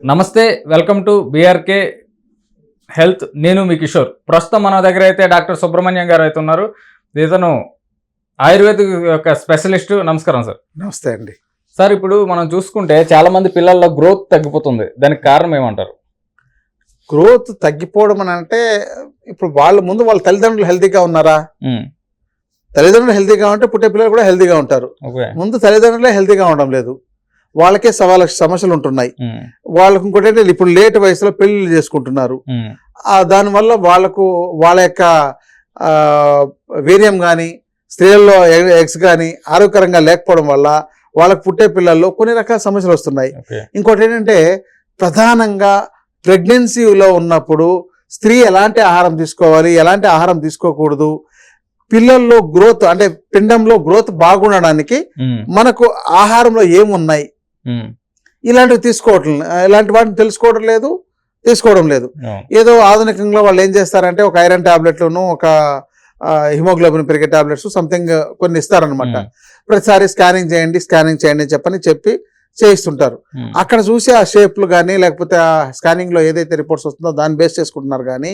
నమస్తే, welcome to BRK health. నేను మీ కిషోర్. ప్రస్తుతం మన దగ్గర అయితే డాక్టర్ సుబ్రహ్మణ్యం గారు అయితే ఉన్నారు. ఇతను ఆయుర్వేదిక్ యొక్క స్పెషలిస్ట్. నమస్కారం సార్. నమస్తే అండి. సార్, ఇప్పుడు మనం చూసుకుంటే చాలా మంది పిల్లల్లో గ్రోత్ తగ్గిపోతుంది. దానికి కారణం ఏమంటారు? గ్రోత్ తగ్గిపోవడం అని అంటే ఇప్పుడు వాళ్ళ తల్లిదండ్రులు హెల్తీగా ఉన్నారా? తల్లిదండ్రులు హెల్తీగా ఉంటే పుట్టే పిల్లలు కూడా హెల్తీగా ఉంటారు. ముందు తల్లిదండ్రులే హెల్తీగా ఉండడం లేదు, వాళ్ళకే సమస్యలు ఉంటున్నాయి. వాళ్ళకు ఇంకోటి ఏంటంటే ఇప్పుడు లేట్ వయసులో పెళ్లిళ్ళు చేసుకుంటున్నారు. దానివల్ల వాళ్ళ యొక్క వీర్యం కానీ స్త్రీలలో ఎగ్స్ కానీ ఆరోగ్యకరంగా లేకపోవడం వల్ల వాళ్ళకు పుట్టే పిల్లల్లో కొన్ని రకాల సమస్యలు వస్తున్నాయి. ఇంకోటి ఏంటంటే ప్రధానంగా ప్రెగ్నెన్సీలో ఉన్నప్పుడు స్త్రీ ఎలాంటి ఆహారం తీసుకోవాలి, ఎలాంటి ఆహారం తీసుకోకూడదు, పిల్లల్లో గ్రోత్ అంటే పిండంలో గ్రోత్ బాగుండడానికి మనకు ఆహారంలో ఏమున్నాయి ఇలాంటివి ఇలాంటి వాటిని తీసుకోవడం లేదు. ఏదో ఆధునికంగా వాళ్ళు ఏం చేస్తారంటే ఒక ఐరన్ టాబ్లెట్లను ఒక హిమోగ్లోబిన్ పెరిగే టాబ్లెట్స్ సంథింగ్ కొన్ని ఇస్తారనమాట. ప్రతిసారి స్కానింగ్ చేయండి చెప్పి చేయిస్తుంటారు. అక్కడ చూసి ఆ షేప్లు కానీ లేకపోతే ఆ స్కానింగ్ లో ఏదైతే రిపోర్ట్స్ వస్తుందో దాన్ని బేస్ చేసుకుంటున్నారు. కానీ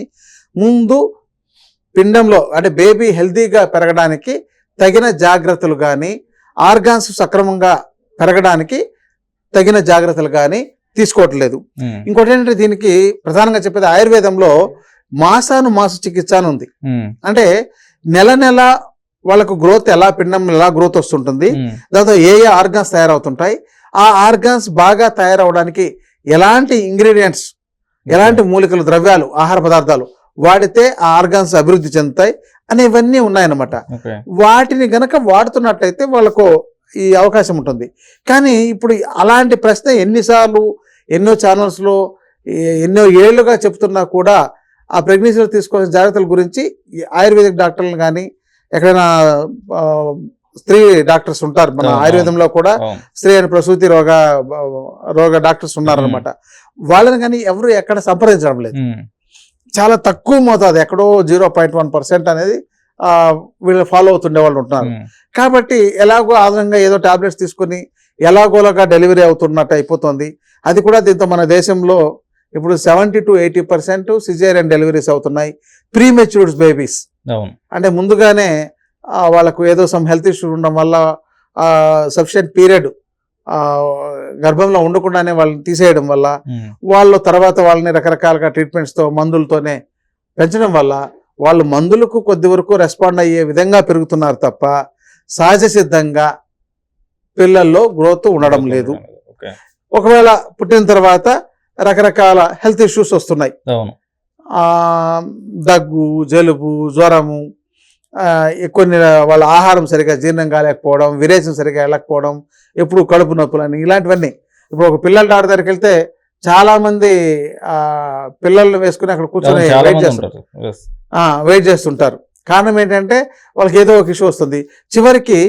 ముందు పిండంలో అంటే బేబీ హెల్తీగా పెరగడానికి తగిన జాగ్రత్తలు కానీ ఆర్గాన్స్ సక్రమంగా పెరగడానికి తగిన జాగ్రత్తలు కానీ తీసుకోవట్లేదు. ఇంకోటి ఏంటంటే దీనికి ప్రధానంగా చెప్పేది ఆయుర్వేదంలో మాస చికిత్స అని ఉంది. అంటే నెల వాళ్ళకు గ్రోత్ పిండం ఎలా గ్రోత్ వస్తుంటుంది, దాంతో ఏ ఆర్గాన్స్ తయారవుతుంటాయి, ఆ ఆర్గాన్స్ బాగా తయారవడానికి ఎలాంటి ఇంగ్రీడియంట్స్ ఎలాంటి మూలికలు ద్రవ్యాలు ఆహార పదార్థాలు వాడితే ఆ ఆర్గాన్స్ అభివృద్ధి చెందుతాయి అనేవన్నీ ఉన్నాయన్నమాట. వాటిని గనక వాడుతున్నట్టయితే వాళ్ళకు ఈ అవకాశం ఉంటుంది. కానీ ఇప్పుడు అలాంటి ప్రశ్న ఎన్నిసార్లు ఎన్నో ఛానల్స్లో ఎన్నో ఏళ్లుగా చెప్తున్నా కూడా ఆ ప్రెగ్నెన్సీలో తీసుకోవాల్సిన జాగ్రత్తల గురించి ఆయుర్వేదిక్ డాక్టర్లు కానీ ఎక్కడైనా స్త్రీ డాక్టర్స్ ఉంటారు మన ఆయుర్వేదంలో కూడా, స్త్రీ అని ప్రసూతి రోగ డాక్టర్స్ ఉన్నారనమాట. వాళ్ళని కానీ ఎవరు ఎక్కడ సంప్రదించడం లేదు. చాలా తక్కువ మోతాదు, ఎక్కడో 0.1% అనేది వీళ్ళు ఫాలో అవుతుండే వాళ్ళు ఉంటున్నారు. కాబట్టి ఎలాగో ఆధారంగా ఏదో టాబ్లెట్స్ తీసుకుని ఎలాగోలాగా డెలివరీ అవుతున్నట్టు అయిపోతుంది. అది కూడా దీంతో మన దేశంలో ఇప్పుడు 70 to 80% సిజేరియన్ డెలివరీస్ అవుతున్నాయి. ప్రీమెచ్యూర్డ్ బేబీస్ అంటే ముందుగానే వాళ్ళకు ఏదో సమ్ హెల్త్ ఇష్యూ ఉండడం వల్ల సఫిషియెంట్ పీరియడ్ గర్భంలో ఉండకుండానే వాళ్ళని తీసేయడం వల్ల వాళ్ళు తర్వాత వాళ్ళని రకరకాలుగా ట్రీట్మెంట్స్తో మందులతోనే పెంచడం వల్ల వాళ్ళు మందులకు కొద్ది వరకు రెస్పాండ్ అయ్యే విధంగా పెరుగుతున్నారు తప్ప సహజ సిద్ధంగా పిల్లల్లో గ్రోత్ ఉండడం లేదు. ఒకవేళ పుట్టిన తర్వాత రకరకాల హెల్త్ ఇష్యూస్ వస్తున్నాయి. దగ్గు, జలుబు, జ్వరము, కొన్ని వాళ్ళ ఆహారం సరిగా జీర్ణం కాలేకపోవడం, విరేచన సరిగా వెళ్ళకపోవడం, ఎప్పుడు కడుపు నొప్పులని ఇలాంటివన్నీ. ఇప్పుడు ఒక పిల్లల డాక్టర్ దగ్గరికి వెళ్తే చాలా మంది పిల్లల్ని వేసుకుని అక్కడ కూర్చొని వెయిట్ చేస్తుంటారు. కారణం ఏంటంటే వాళ్ళకి ఏదో ఒక ఇష్యూ వస్తుంది. చివరికి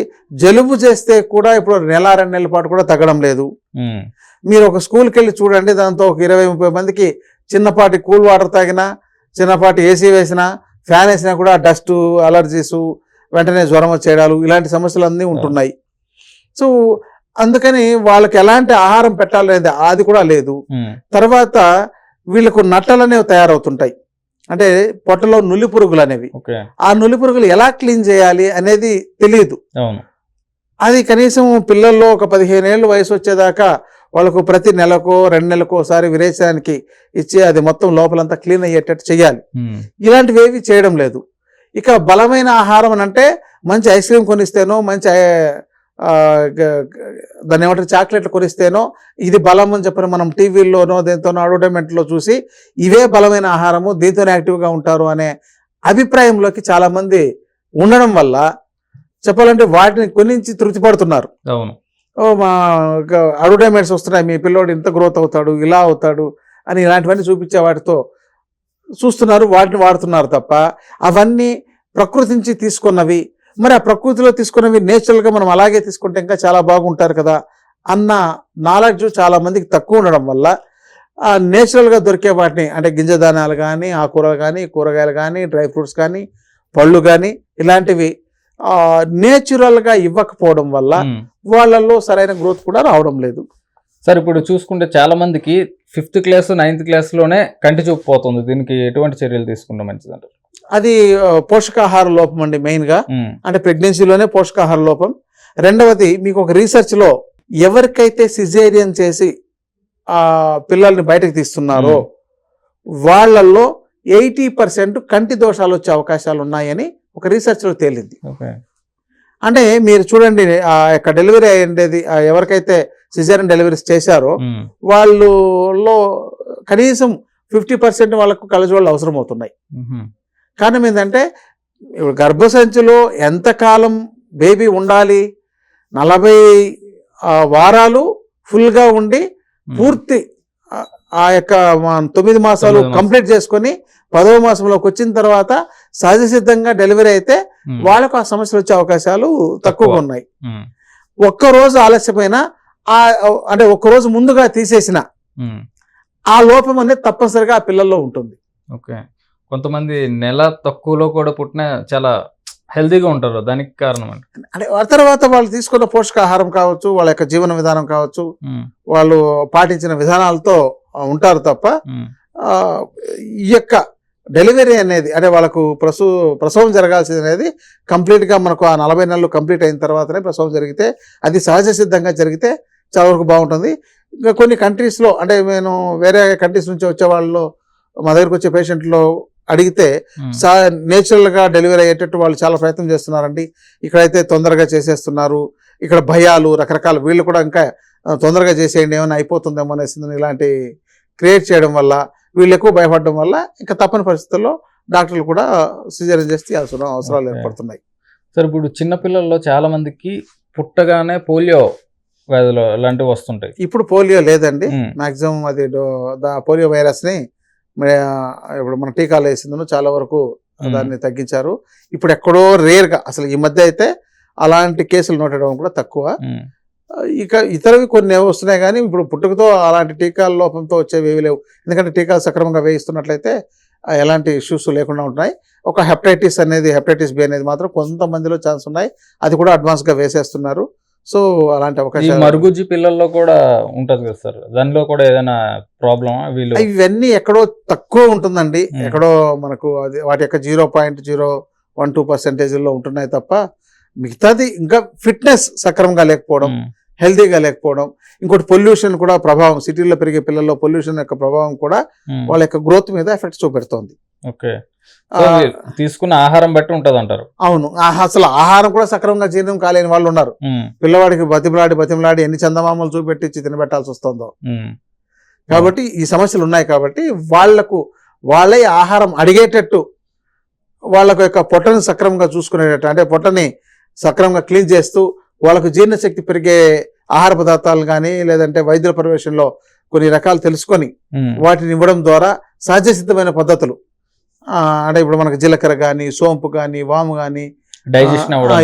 జలుబు చేస్తే కూడా ఇప్పుడు 1-2 నెలల పాటు కూడా తగ్గడం లేదు. మీరు ఒక స్కూల్కి వెళ్ళి చూడండి, దాంతో ఒక 20-30 మందికి చిన్నపాటి కూల్ వాటర్ తాగినా, చిన్నపాటి ఏసీ వేసినా, ఫ్యాన్ వేసినా కూడా డస్ట్ అలర్జీసు, వెంటనే జ్వరం వచ్చేయడాలు, ఇలాంటి సమస్యలు అన్నీ ఉంటున్నాయి. సో అందుకని వాళ్ళకి ఎలాంటి ఆహారం పెట్టాలనేది అది కూడా లేదు. తర్వాత వీళ్ళకు నట్టలు అనేవి తయారవుతుంటాయి. అంటే పొట్టలో నులి పురుగులు అనేవి, ఆ నులి పురుగులు ఎలా క్లీన్ చేయాలి అనేది తెలియదు. అది కనీసం పిల్లల్లో ఒక 15 ఏళ్ళు వయసు వచ్చేదాకా వాళ్ళకు ప్రతి నెలకో 2 నెలలకో ఒకసారి విరేచనానికి ఇచ్చి అది మొత్తం లోపలంతా క్లీన్ అయ్యేటట్టు చేయాలి. ఇలాంటివి ఏవి చేయడం లేదు. ఇక బలమైన ఆహారం అని అంటే మంచి ఐస్ క్రీమ్ కొనిస్తేనో, మంచి దాన్ని ఏమంటారు చాక్లెట్లు కొనిస్తేనో ఇది బలం అని చెప్పిన మనం టీవీల్లోనో దేంతోనో అడ్వర్టైజ్మెంట్లో చూసి ఇవే బలమైన ఆహారము, దీంతోనే యాక్టివ్గా ఉంటారు అనే అభిప్రాయంలోకి చాలామంది ఉండడం వల్ల చెప్పాలంటే వాటిని కొనించి తృప్తి పడుతున్నారు. మా అడ్వర్టైజ్మెంట్స్ వస్తున్నాయి, మీ పిల్లోడు ఇంత గ్రోత్ అవుతాడు, ఇలా అవుతాడు అని ఇలాంటివన్నీ చూపించే వాటితో చూస్తున్నారు, వాటిని వాడుతున్నారు తప్ప అవన్నీ ప్రకృతి నుంచి తీసుకున్నవి. మరి ఆ ప్రకృతిలో తీసుకున్నవి నేచురల్గా మనం అలాగే తీసుకుంటే ఇంకా చాలా బాగుంటారు కదా అన్న నాలెడ్జ్ చాలా మందికి తక్కువ ఉండడం వల్ల ఆ నేచురల్గా దొరికే వాటిని అంటే గింజధాన్యాలు కానీ, ఆకుకూరలు కానీ, కూరగాయలు కానీ, డ్రై ఫ్రూట్స్ కానీ, పళ్ళు కానీ ఇలాంటివి నేచురల్గా ఇవ్వకపోవడం వల్ల వాళ్ళల్లో సరైన గ్రోత్ కూడా రావడం లేదు. సార్ ఇప్పుడు చూసుకుంటే చాలా మందికి 5th క్లాస్ 9th క్లాస్లోనే కంటి చూపు పోతుంది. దీనికి ఎటువంటి చర్యలు తీసుకుంటే మంచిది అంటారు? అది పోషకాహార లోపం అండి మెయిన్గా. అంటే ప్రెగ్నెన్సీలోనే పోషకాహార లోపం. రెండవది మీకు ఒక రీసెర్చ్లో ఎవరికైతే సిజేరియన్ చేసి ఆ పిల్లల్ని బయటకు తీస్తున్నారో వాళ్ళల్లో 80% కంటి దోషాలు వచ్చే అవకాశాలు ఉన్నాయని ఒక రీసెర్చ్లో తేలింది. అంటే మీరు చూడండి, ఆ యొక్క డెలివరీ అయ్యేది ఎవరికైతే సిజేరియన్ డెలివరీస్ చేశారో వాళ్ళలో కనీసం 50% వాళ్ళకు కళ్ళజోళ్ళు అవసరం అవుతున్నాయి. కారణం ఏంటంటే ఇప్పుడు గర్భసంచిలో ఎంతకాలం బేబీ ఉండాలి, 40 వారాలు ఫుల్గా ఉండి పూర్తి ఆ యొక్క 9 మాసాలు కంప్లీట్ చేసుకొని 10వ మాసంలోకి వచ్చిన తర్వాత సహజ సిద్ధంగా డెలివరీ అయితే వాళ్ళకు ఆ సమస్యలు వచ్చే అవకాశాలు తక్కువగా ఉన్నాయి. ఒక్కరోజు ఆలస్యమైన అంటే ఒక్కరోజు ముందుగా తీసేసిన ఆ లోపం అనేది తప్పనిసరిగా ఆ పిల్లల్లో ఉంటుంది. ఓకే, కొంతమంది నెల తక్కువలో కూడా పుట్టిన చాలా హెల్తీగా ఉంటారు, దానికి కారణం అంటే ఆ తర్వాత వాళ్ళు తీసుకున్న పోషకాహారం కావచ్చు, వాళ్ళ యొక్క జీవన విధానం కావచ్చు, వాళ్ళు పాటించిన విధానాలతో ఉంటారు తప్ప ఈ యొక్క డెలివరీ అనేది అంటే వాళ్ళకు ప్రసవం జరగాల్సింది అనేది కంప్లీట్గా మనకు ఆ 40 నెలలు కంప్లీట్ అయిన తర్వాతనే ప్రసవం జరిగితే అది సహజ సిద్ధంగా జరిగితే చాలా వరకు బాగుంటుంది. ఇంకా కొన్ని కంట్రీస్లో అంటే నేను వేరే కంట్రీస్ నుంచి వచ్చే వాళ్ళు మా దగ్గరకు వచ్చే పేషెంట్లో అడిగితే నేచురల్గా డెలివరీ అయ్యేటట్టు వాళ్ళు చాలా ప్రయత్నం చేస్తున్నారండి. ఇక్కడైతే తొందరగా చేసేస్తున్నారు, ఇక్కడ భయాలు రకరకాల వీళ్ళు కూడా ఇంకా తొందరగా చేసేయండి ఏమైనా అయిపోతుందేమో అనేసి ఇలాంటి క్రియేట్ చేయడం వల్ల వీళ్ళు ఎక్కువ భయపడడం వల్ల ఇంకా తప్పని పరిస్థితుల్లో డాక్టర్లు కూడా సిజేరియన్ చేసి తీయాల్సిన అవసరాలు ఏర్పడుతున్నాయి. సార్ ఇప్పుడు చిన్నపిల్లల్లో చాలా మందికి పుట్టగానే పోలియో వ్యాధులు ఇలాంటివి వస్తుంటాయి. ఇప్పుడు పోలియో లేదండి, మాక్సిమం అది పోలియో వైరస్ని ఇప్పుడు మన టీకాలు వేసిందో చాలా వరకు దాన్ని తగ్గించారు. ఇప్పుడు ఎక్కడో రేర్గా అసలు ఈ మధ్య అయితే అలాంటి కేసులు నోట్ అవ్వడం కూడా తక్కువ. ఇక ఇతరవి కొన్ని వస్తున్నాయి కానీ ఇప్పుడు పుట్టుకతో అలాంటి టీకాల లోపంతో వచ్చేవి ఏవి లేవు. ఎందుకంటే టీకాలు సక్రమంగా వేయిస్తున్నట్లయితే ఎలాంటి ఇష్యూస్ లేకుండా ఉంటున్నాయి. ఒక హెపటైటిస్ బి అనేది మాత్రం కొంతమందిలో ఛాన్స్ ఉన్నాయి, అది కూడా అడ్వాన్స్గా వేసేస్తున్నారు. సో అలాంటి అవకాశాలు మరుగుజ్జు పిల్లల్లో కూడా ఉంటుంది కదా సార్, దానిలో కూడా ఏదైనా ప్రాబ్లమా? వీళ్ళు ఇవన్నీ ఎక్కడో తక్కువ ఉంటుందండి, ఎక్కడో మనకు అది వాటి యొక్క 0.012% ఉంటున్నాయి తప్ప మిగతాది ఇంకా ఫిట్నెస్ సక్రమంగా లేకపోవడం, హెల్తీగా లేకపోవడం, ఇంకోటి పొల్యూషన్ కూడా ప్రభావం, సిటీల్లో పెరిగే పిల్లల్లో పొల్యూషన్ యొక్క ప్రభావం కూడా వాళ్ళ యొక్క గ్రోత్ మీద ఎఫెక్ట్ చూపెడుతోంది. ఓకే, తీసుకున్న ఆహారం బట్టి ఉంటది అంటారు. అవును, అసలు ఆహారం కూడా సక్రమంగా జీర్ణం కాలేని వాళ్ళు ఉన్నారు. పిల్లవాడికి బతిమలాడి ఎన్ని చందమామలు చూపెట్టి తినబెట్టాల్సి వస్తుందో. కాబట్టి ఈ సమస్యలు ఉన్నాయి. కాబట్టి వాళ్ళే ఆహారం అడిగేటట్టు వాళ్ళకు యొక్క పొట్టని సక్రమంగా చూసుకునేటట్టు, అంటే పొట్టని సక్రమంగా క్లీన్ చేస్తూ వాళ్ళకు జీర్ణశక్తి పెరిగే ఆహార పదార్థాలు కానీ లేదంటే వైద్యుల పర్యవేక్షణలో కొన్ని రకాలు తెలుసుకొని వాటిని ఇవ్వడం ద్వారా సహజ సిద్ధమైన పద్ధతులు, అంటే ఇప్పుడు మనకు జీలకర్ర కానీ సోంపు కానీ వాము కానీ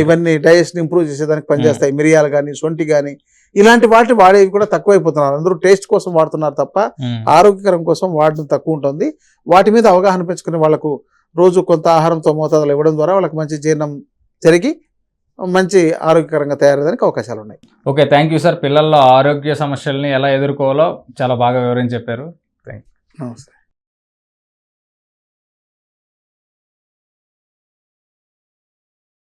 ఇవన్నీ డైజెషన్ ఇంప్రూవ్ చేసేదానికి పనిచేస్తాయి. మిరియాలు కానీ సొంటి కానీ ఇలాంటి వాడేవి కూడా తక్కువైపోతున్నారు. అందరూ టేస్ట్ కోసం వాడుతున్నారు తప్ప ఆరోగ్యకరం కోసం వాడడం తక్కువ ఉంటుంది. వాటి మీద అవగాహన పెంచుకుని వాళ్ళకు రోజు కొంత ఆహారంతో మోతాదులు ఇవ్వడం ద్వారా వాళ్ళకి మంచి జీర్ణం జరిగి మంచి ఆరోగ్యకరంగా తయారయ్యేదానికి అవకాశాలు ఉన్నాయి. Okay, thank you sir. పిల్లల్లో ఆరోగ్య సమస్యల్ని ఎలా ఎదుర్కోవాలో చాలా బాగా వివరించి చెప్పారు. Thank you. నమస్తే.